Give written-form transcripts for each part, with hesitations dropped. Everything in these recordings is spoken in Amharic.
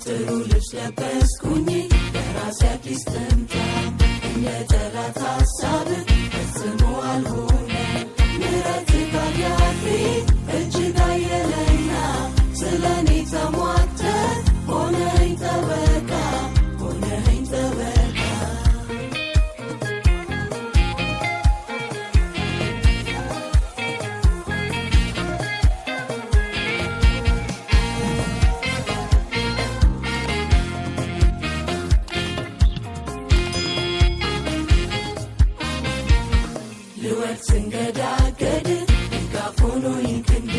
ጥሩ ልብስ ለበስኩኝ በራሴ አዲስ ጥምጣም እንደ ጠላት ሐሳብ ፈጽሞ አልሆነ ምሕረት ካያፊ እጅግ አየለና ስለኔ ተሟተ ሆነኝ ጠበቃ ሆነኝ ጠበቃ ልወድቅ ስንገዳገድ ድጋፍ ሆኖኝ ክንድ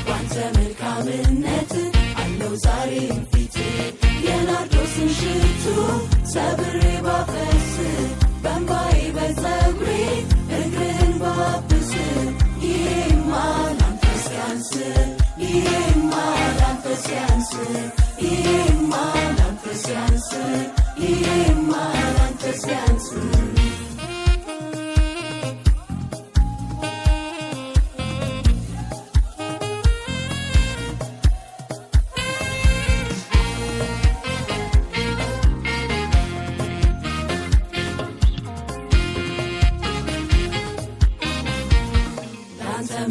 ባንተ መልካምነት አለው ዛሬም ፊቴ የናርዶስን ሽቱ ሰብሬ ባፈስ በእንባዬ በፀጉሬ እግርህን ባብስ ይሄማ ላንተ ሲያንስ ይሄማ ላንተ ሲያንስ ይሄማ ላንተ ሲያንስ ይሄማ ላንተ ሲያንስ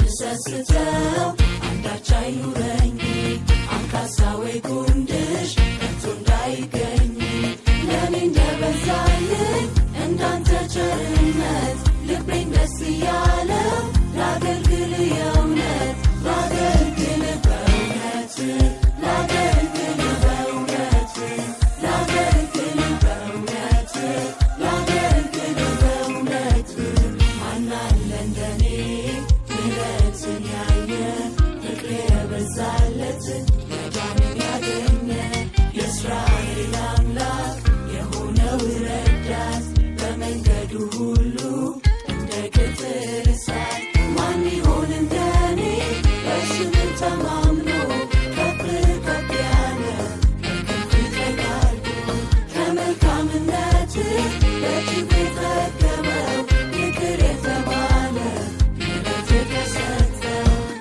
ምሰስተው አንዳች አይኑረኝ አንካሳ ወይ ጉንድሽ ከቶ እንዳይገኝ ለኔ እንደበዛልኝ እንዳንተ ቸርነት ልቤን ደስ እያለው ላገልግል የእውነት ላገልግል በእውነት ላገልግል በእውነት ላገልግል በእውነት ላገልግል በእውነት ማናለ እንደኔ ምሕረትን ያየ ፍቅር የበዛለት መዳንን ያገኘ የእስራኤል አምላክ የሆነው ረዳት በመንገዱ ሁሉ እንደ ቅጥር እሳት ማን ይሆን እንደኔ በስምህ ተማምኖ ከፍ ከፍ ያለ በክንፍህ ተጋርዶ ከመልካምነትህ በእጅጉ የጠገበው ይቅር የተባለ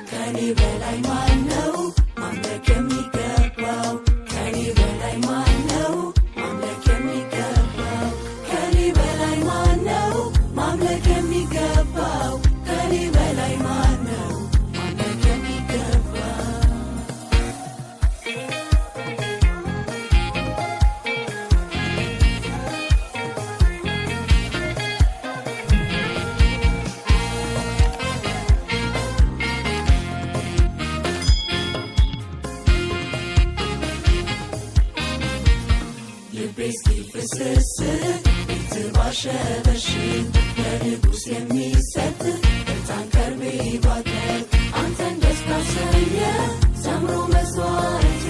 ከኔ በላይ ማነው ማምለክ የሚገባው ከኔ በላይ ማነው ማምለክ የሚገባው ከኔ በላይ ማነው ማምለክ የሚገባው ከኔ በላይ ማነው ማምለክ የሚገባው ፍስስ ቤት ባሸበሽን ለንጉሥ የሚሰጥ በጣም ከርቤ ባገር አንተን ደስ ካሰኘ ሰምሮ መስዋዕቴ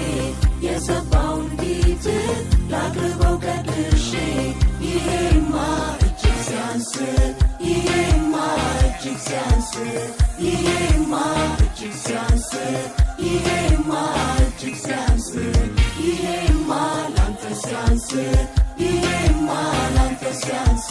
የሰባውን ፊት ላቅርበው ቀድሼ ይሄማ እጅግ ሲያንስ ይሄማ እጅግ ሲያንስ ይሄማ እጅግ ሲያንስ ይሄማ እጅግ ሲያንስ ይሄማ ላንተ ሲያንስ ይሄማ ላንተ ሲያንስ